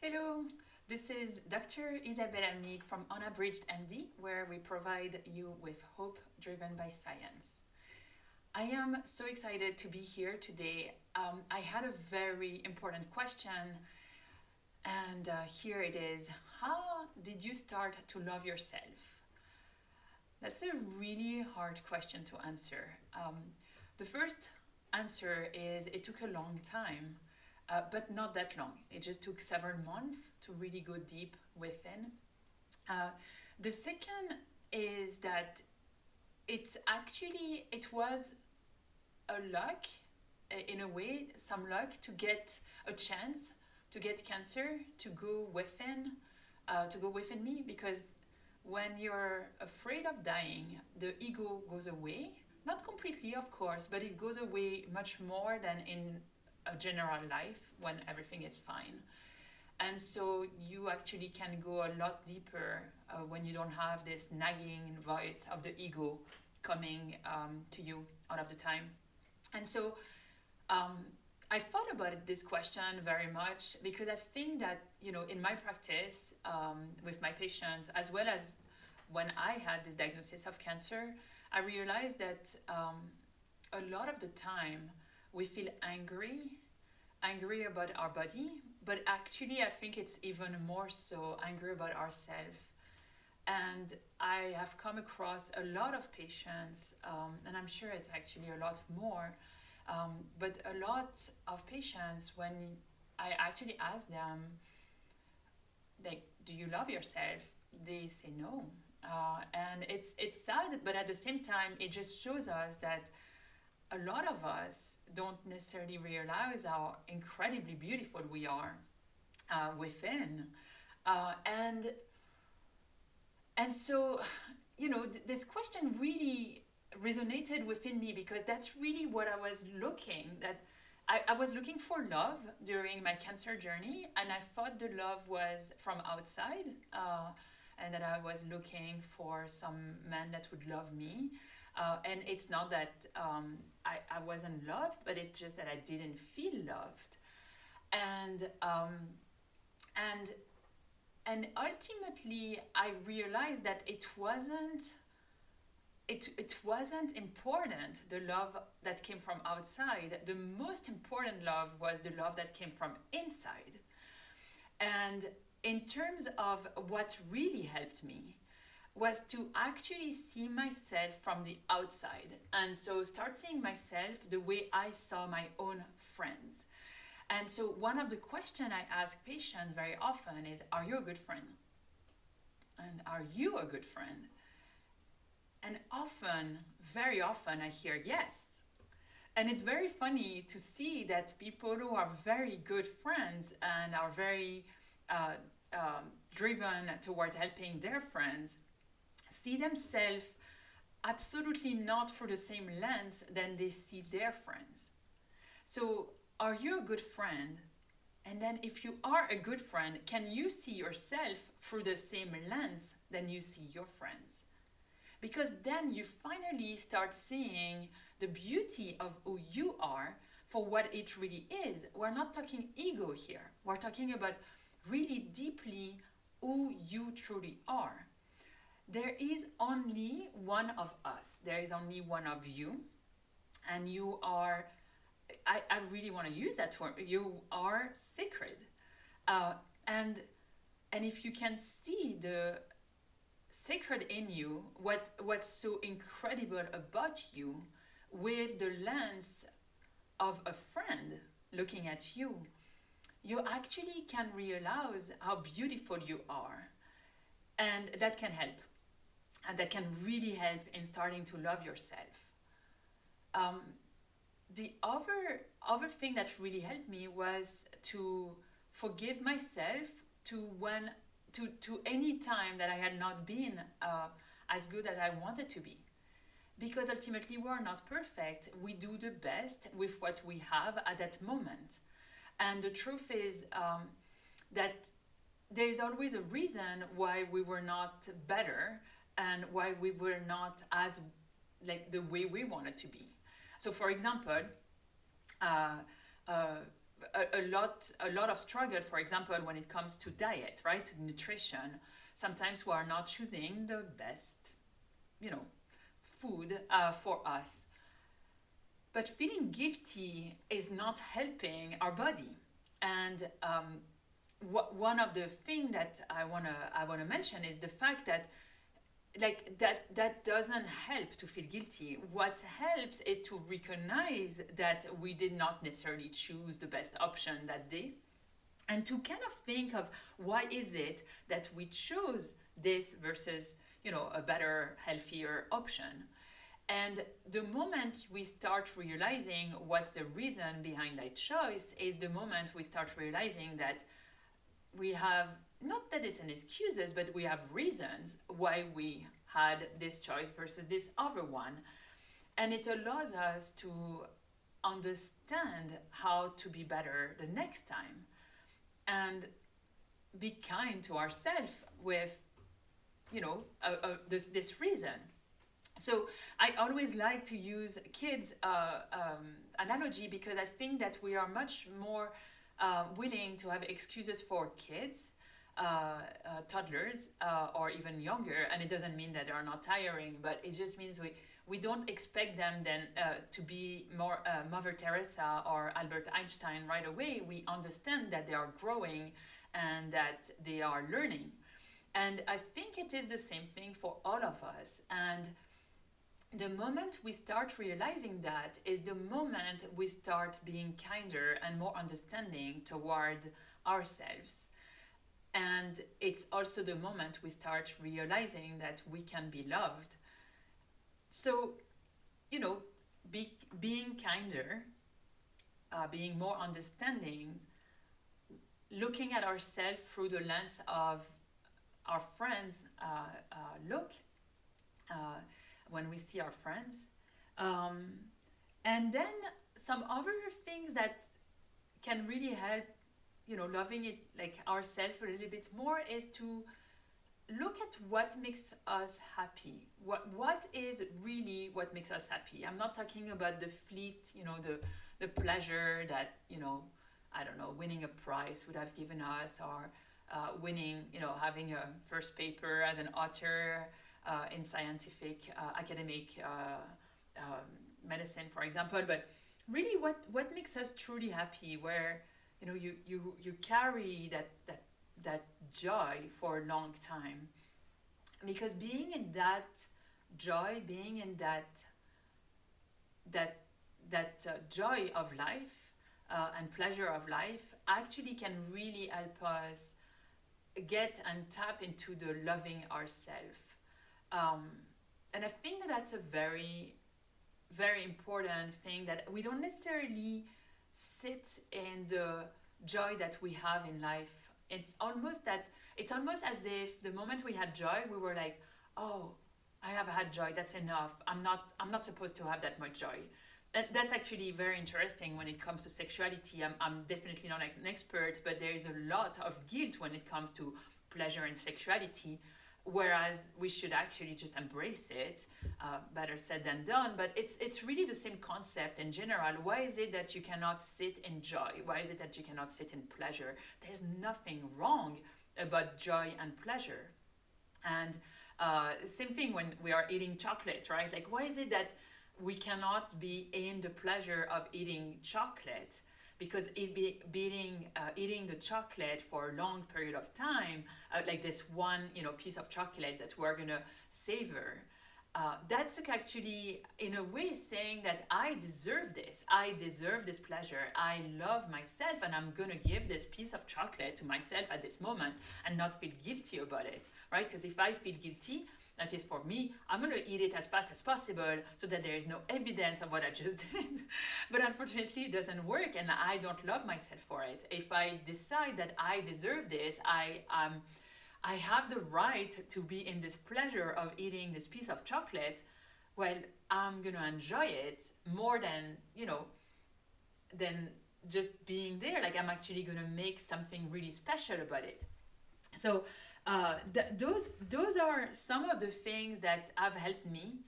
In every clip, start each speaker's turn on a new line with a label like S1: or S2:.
S1: Hello, this is Dr. Isabelle Amigues from Unabridged MD, where we provide you with hope driven by science. I am so excited to be here today. I had a very important question, and here it is. How did you start to love yourself? That's a really hard question to answer. The first answer is it took a long time. But not that long. It just took several months to really go deep within. The second is that it was a luck, in a way, some luck to get a chance to get cancer to go within me, because when you're afraid of dying, the ego goes away. Not completely, of course, but it goes away much more than in a general life when everything is fine. And so you actually can go a lot deeper when you don't have this nagging voice of the ego coming to you all of the time. And so I thought about this question very much because I think that, in my practice with my patients, as well as when I had this diagnosis of cancer, I realized that a lot of the time we feel angry about our body, but actually I think it's even more so angry about ourselves. And I have come across a lot of patients, and I'm sure it's actually a lot more, but a lot of patients, when I actually ask them, like, do you love yourself? They say no. And it's sad, but at the same time, it just shows us that a lot of us don't necessarily realize how incredibly beautiful we are within. And so, this question really resonated within me because that's really what I was looking, that I was looking for love during my cancer journey, and I thought the love was from outside, and that I was looking for some man that would love me. And it's not that I wasn't loved, but it's just that I didn't feel loved. And ultimately, I realized that it wasn't important, the love that came from outside. The most important love was the love that came from inside. And in terms of what really helped me, was to actually see myself from the outside. And so start seeing myself the way I saw my own friends. And so one of the questions I ask patients very often is, are you a good friend? And are you a good friend? And often, very often, I hear yes. And it's very funny to see that people who are very good friends and are very driven towards helping their friends see themselves absolutely not through the same lens than they see their friends. So, are you a good friend? And then if you are a good friend, can you see yourself through the same lens than you see your friends? Because then you finally start seeing the beauty of who you are for what it really is. We're not talking ego here. We're talking about really deeply who you truly are. There is only one of us. There is only one of you. And you are, I really want to use that word, you are sacred. And if you can see the sacred in you, what's so incredible about you with the lens of a friend looking at you, you actually can realize how beautiful you are. And that can help. And that can really help in starting to love yourself. The other thing that really helped me was to forgive myself to any time that I had not been as good as I wanted to be. Because ultimately we are not perfect. We do the best with what we have at that moment. And the truth is that there is always a reason why we were not better and why we were not as like the way we wanted to be. So for example, a lot of struggle, for example, when it comes to diet, right? To nutrition. Sometimes we are not choosing the best, you know, food for us. But feeling guilty is not helping our body. And one of the things that I wanna mention is the fact that like that doesn't help to feel guilty. What helps is to recognize that we did not necessarily choose the best option that day, and to kind of think of why is it that we chose this versus a better, healthier option. And the moment we start realizing what's the reason behind that choice is the moment we start realizing that we have, not that it's an excuses, but we have reasons why we had this choice versus this other one. And it allows us to understand how to be better the next time and be kind to ourselves with, this reason. So I always like to use kids analogy because I think that we are much more willing to have excuses for kids, toddlers, or even younger. And it doesn't mean that they are not tiring, but it just means we don't expect them then to be more Mother Teresa or Albert Einstein right away. We understand that they are growing and that they are learning. And I think it is the same thing for all of us. And the moment we start realizing that is the moment we start being kinder and more understanding toward ourselves. And it's also the moment we start realizing that we can be loved. So, being kinder, being more understanding, looking at ourselves through the lens of our friends look when we see our friends. And then some other things that can really help, loving it like ourselves a little bit more is to look at what makes us happy. What is really what makes us happy? I'm not talking about the fleet, the pleasure that, I don't know, winning a prize would have given us, or winning, having a first paper as an author in scientific, academic medicine, for example. But really what makes us truly happy, where, you carry that joy for a long time. Because being in that joy, being in that joy of life and pleasure of life actually can really help us get and tap into the loving ourselves. And I think that that's a very, very important thing, that we don't necessarily sit in the joy that we have in life. It's almost as if the moment we had joy, we were like, oh, I have had joy, that's enough. I'm not supposed to have that much joy. That's actually very interesting when it comes to sexuality. I'm definitely not an expert, but there is a lot of guilt when it comes to pleasure and sexuality, whereas we should actually just embrace it. Better said than done, but it's really the same concept in general. Why is it that you cannot sit in joy? Why is it that you cannot sit in pleasure? There's nothing wrong about joy and pleasure. And same thing when we are eating chocolate, right? Like, why is it that we cannot be in the pleasure of eating chocolate? Because eating the chocolate for a long period of time, like this one piece of chocolate that we're gonna savor, that's actually in a way saying that I deserve this pleasure, I love myself, and I'm gonna give this piece of chocolate to myself at this moment and not feel guilty about it, right? Because if I feel guilty, that is for me, I'm going to eat it as fast as possible so that there is no evidence of what I just did. But unfortunately, it doesn't work, and I don't love myself for it. If I decide that I deserve this, I have the right to be in this pleasure of eating this piece of chocolate, well, I'm going to enjoy it more than, than just being there. Like, I'm actually going to make something really special about it. So, those are some of the things that have helped me.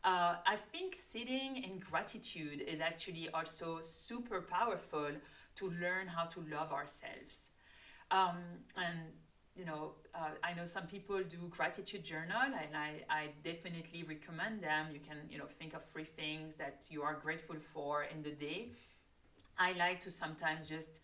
S1: I think sitting in gratitude is actually also super powerful to learn how to love ourselves. And I know some people do gratitude journal, and I definitely recommend them. You can think of 3 things that you are grateful for in the day. I like to sometimes just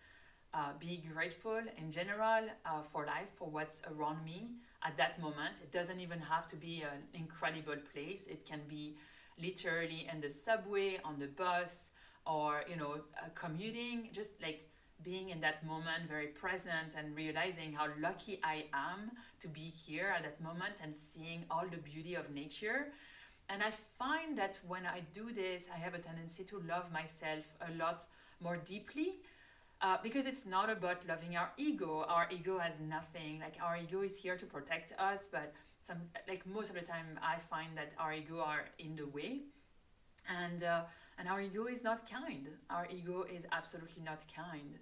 S1: be grateful in general for life, for what's around me at that moment. It doesn't even have to be an incredible place. It can be literally in the subway, on the bus, or commuting, just like being in that moment, very present, and realizing how lucky I am to be here at that moment and seeing all the beauty of nature. And I find that when I do this, I have a tendency to love myself a lot more deeply, because it's not about loving our ego. Our ego has nothing. Like, our ego is here to protect us, but most of the time I find that our ego are in the way, and our ego is not kind. Our ego is absolutely not kind.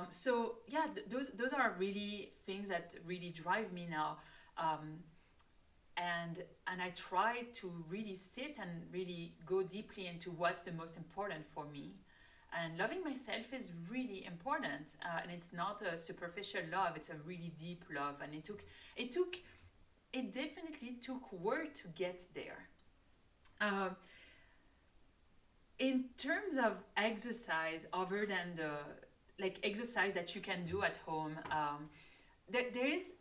S1: So yeah, those are really things that really drive me now. And I try to really sit and really go deeply into what's the most important for me. And loving myself is really important, and it's not a superficial love. It's a really deep love, and it definitely took work to get there. In terms of exercise, other than the exercise that you can do at home, there is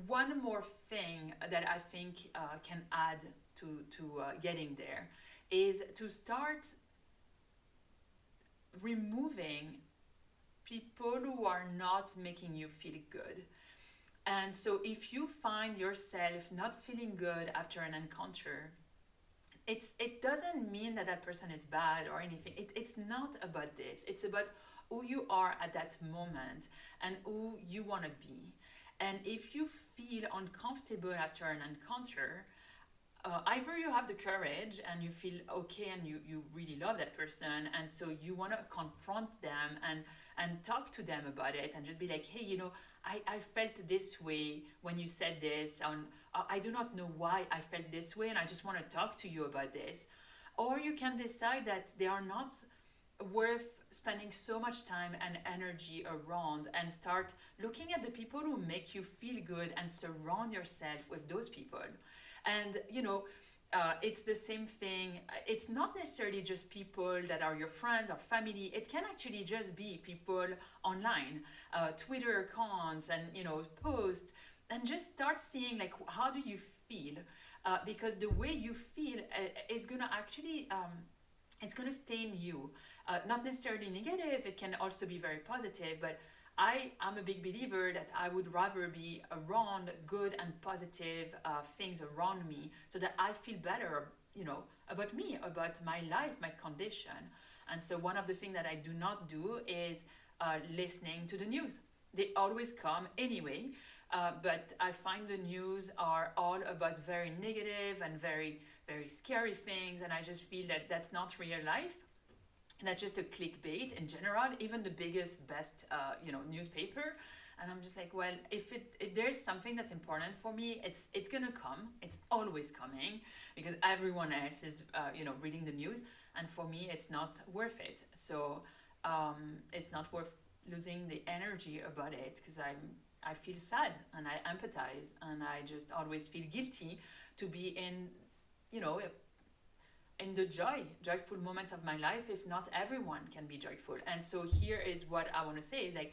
S1: one more thing that I think can add to getting there, is to start removing people who are not making you feel good. And so if you find yourself not feeling good after an encounter, it doesn't mean that that person is bad or anything. It's not about this. It's about who you are at that moment and who you want to be. And if you feel uncomfortable after an encounter, either you have the courage and you feel okay and you really love that person, and so you want to confront them and talk to them about it and just be like, hey, I felt this way when you said this, and I do not know why I felt this way, and I just want to talk to you about this. Or you can decide that they are not worth spending so much time and energy around, and start looking at the people who make you feel good and surround yourself with those people. And it's the same thing. It's not necessarily just people that are your friends or family. It can actually just be people online, Twitter accounts, and posts, and just start seeing like, how do you feel, because the way you feel is gonna actually it's gonna stain you, not necessarily negative. It can also be very positive, but I am a big believer that I would rather be around good and positive things around me, so that I feel better, about me, about my life, my condition. And so one of the things that I do not do is listening to the news. They always come anyway, but I find the news are all about very negative and very, very scary things, and I just feel that that's not real life. That's just a clickbait in general, even the biggest, best, newspaper. And I'm just like, well, if there's something that's important for me, it's gonna come. It's always coming, because everyone else is, reading the news, and for me, it's not worth it. So it's not worth losing the energy about it, because I feel sad and I empathize, and I just always feel guilty to be in the joyful moments of my life, if not everyone can be joyful. And so here is what I want to say is like,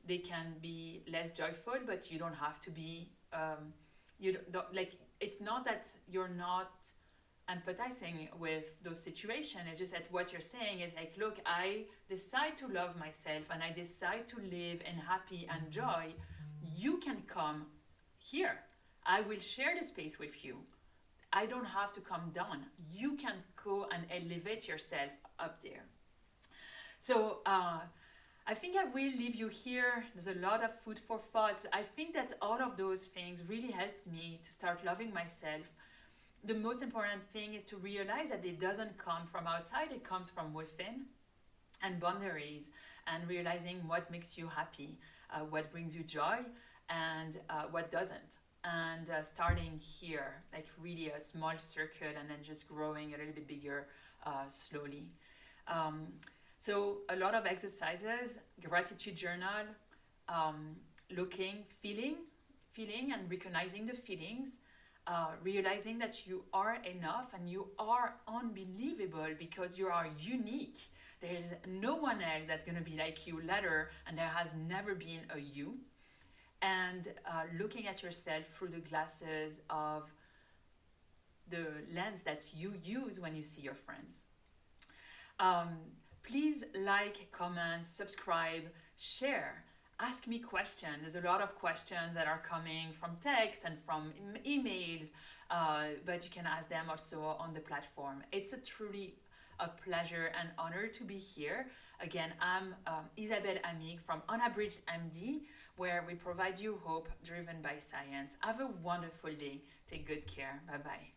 S1: they can be less joyful, but you don't have to be, it's not that you're not empathizing with those situations. It's just that what you're saying is like, look, I decide to love myself and I decide to live in happy and joy. You can come here. I will share the space with you. I don't have to come down. You can go and elevate yourself up there. So I think I will leave you here. There's a lot of food for thought. I think that all of those things really helped me to start loving myself. The most important thing is to realize that it doesn't come from outside, it comes from within. And boundaries, and realizing what makes you happy, what brings you joy, and what doesn't. And starting here, like really a small circle, and then just growing a little bit bigger slowly. So a lot of exercises, gratitude journal, feeling and recognizing the feelings, realizing that you are enough and you are unbelievable because you are unique. There's no one else that's going to be like you later, and there has never been a you. And looking at yourself through the glasses of the lens that you use when you see your friends. Please like, comment, subscribe, share. Ask me questions. There's a lot of questions that are coming from text and from emails, but you can ask them also on the platform. It's truly a pleasure and honor to be here. Again, I'm Isabelle Amigues from Unabridged MD, where we provide you hope driven by science. Have a wonderful day. Take good care. Bye-bye.